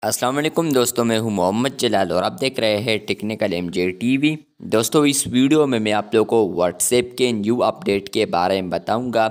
अस्सलाम वालेकुम दोस्तों, मैं हूं मोहम्मद जलाल और आप देख रहे हैं टेक्निकल एमजे टीवी। दोस्तों, इस वीडियो में मैं आप लोगों को व्हाट्सएप के न्यू अपडेट के बारे में बताऊंगा।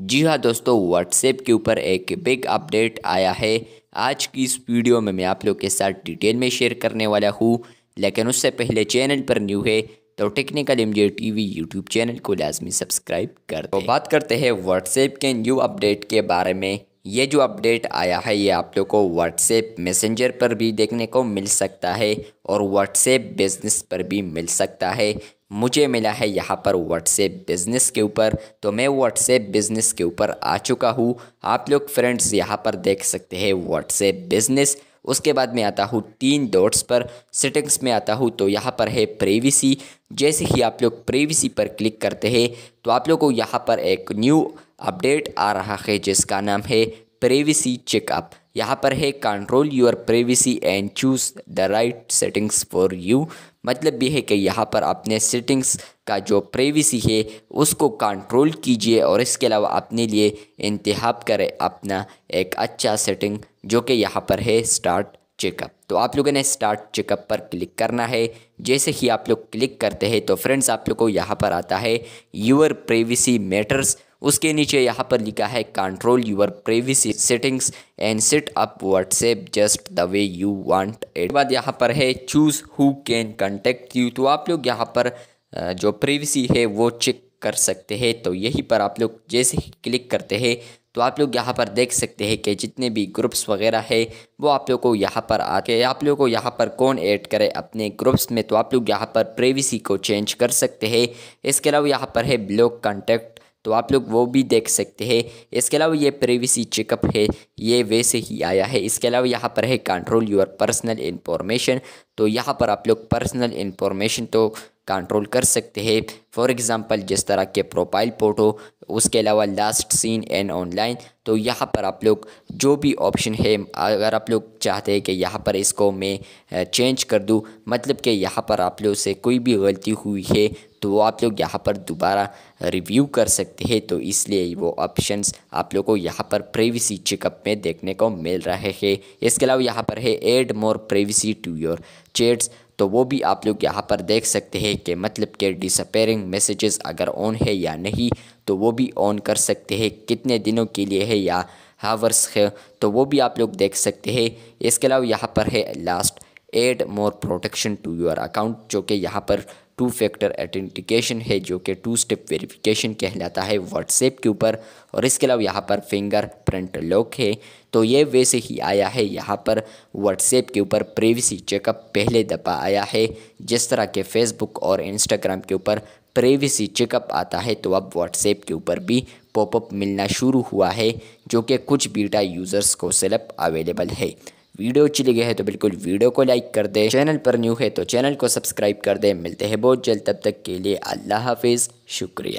जी हां दोस्तों, व्हाट्सएप के ऊपर एक बिग अपडेट आया है। आज की इस वीडियो में मैं आप लोगों के साथ डिटेल में शेयर करने वाला हूं, लेकिन उससे पहले चैनल पर न्यू है तो technical MJ TV YouTube channel को लाजमी सब्सक्राइब कर दें। तो बात करते हैं व्हाट्सएप के न्यू अपडेट के बारे में। ये जो अपडेट आया है ये आप लोग को व्हाट्सएप मैसेंजर पर भी देखने को मिल सकता है और व्हाट्सएप बिज़नेस पर भी मिल सकता है। मुझे मिला है यहाँ पर व्हाट्सएप बिज़नेस के ऊपर, तो मैं व्हाट्सएप बिज़नेस के ऊपर आ चुका हूँ। आप लोग फ्रेंड्स यहाँ पर देख सकते हैं व्हाट्सएप बिज़नेस। उसके बाद में आता हूँ 3 डॉट्स पर, सेटिंग्स में आता हूँ तो यहाँ पर है प्राइवेसी। जैसे ही आप लोग प्राइवेसी पर क्लिक करते हैं तो आप लोग को यहाँ पर एक न्यू अपडेट आ रहा है जिसका नाम है प्राइवेसी चेकअप। यहाँ पर है control your privacy and choose the right settings for you. मतलब ये है कि यहाँ पर अपने सेटिंग्स का जो प्राइवेसी है उसको कंट्रोल कीजिए और इसके अलावा अपने लिए इंतखाब करें अपना एक अच्छा सेटिंग, जो कि यहाँ पर है स्टार्ट चेकअप। तो आप लोगों ने स्टार्ट चेकअप पर क्लिक करना है। जैसे ही आप लोग क्लिक करते हैं तो फ्रेंड्स आप लोग को यहाँ पर आता है यूर प्राइवेसी मैटर्स। उसके नीचे यहाँ पर लिखा है control your privacy settings and set up WhatsApp just the way you want it. बाद यहाँ पर है choose who can contact you. तो आप लोग यहाँ पर जो प्राइवेसी है वो चेक कर सकते हैं। तो यहीं पर आप लोग जैसे ही क्लिक करते हैं तो आप लोग यहाँ पर देख सकते हैं कि जितने भी ग्रुप्स वगैरह है वो आप लोग को यहाँ पर आके आप लोग को यहाँ पर कौन ऐड करे अपने ग्रुप्स में, तो आप लोग यहाँ पर प्राइवेसी को चेंज कर सकते हैं। इसके अलावा यहाँ पर है ब्लॉक कॉन्टैक्ट, तो आप लोग वो भी देख सकते हैं। इसके अलावा ये प्राइवेसी चेकअप है ये वैसे ही आया है। इसके अलावा यहाँ पर है कंट्रोल योर पर्सनल इन्फॉर्मेशन। तो यहाँ पर आप लोग पर्सनल इन्फॉर्मेशन तो कंट्रोल कर सकते हैं। फॉर एग्ज़ाम्पल जिस तरह के प्रोफाइल फ़ोटो, उसके अलावा लास्ट सीन एंड ऑनलाइन। तो यहाँ पर आप लोग जो भी ऑप्शन है, अगर आप लोग चाहते हैं कि यहाँ पर इसको मैं चेंज कर दूँ, मतलब कि यहाँ पर आप लोग से कोई भी गलती हुई है तो वो आप लोग यहाँ पर दोबारा रिव्यू कर सकते हैं। तो इसलिए वो ऑप्शंस आप लोग को यहाँ पर प्राइवेसी चेकअप में देखने को मिल रहे हैं। इसके अलावा यहाँ पर है add more privacy to your chats. तो वो भी आप लोग यहाँ पर देख सकते हैं कि मतलब कि डिसअपेयरिंग मैसेजेस अगर ऑन है या नहीं, तो वो भी ऑन कर सकते हैं। कितने दिनों के लिए है या हावर्स है, तो वो भी आप लोग देख सकते हैं। इसके अलावा यहाँ पर है last add more protection to your account, जो कि यहाँ पर 2 फैक्टर ऑथेंटिकेशन है, जो कि 2 स्टेप वेरिफिकेशन कहलाता है व्हाट्सएप के ऊपर। और इसके अलावा यहाँ पर फिंगरप्रिंट लॉक है। तो ये वैसे ही आया है यहाँ पर व्हाट्सएप के ऊपर प्राइवेसी चेकअप पहले दफ़ा आया है। जिस तरह के फेसबुक और इंस्टाग्राम के ऊपर प्राइवेसी चेकअप आता है, तो अब व्हाट्सएप के ऊपर भी पॉपअप मिलना शुरू हुआ है, जो कि कुछ बीटा यूज़र्स को सिर्फ अवेलेबल है। वीडियो अच्छी लगी है तो बिल्कुल वीडियो को लाइक कर दे। चैनल पर न्यू है तो चैनल को सब्सक्राइब कर दे। मिलते हैं बहुत जल्द, तब तक के लिए अल्लाह हाफिज़, शुक्रिया।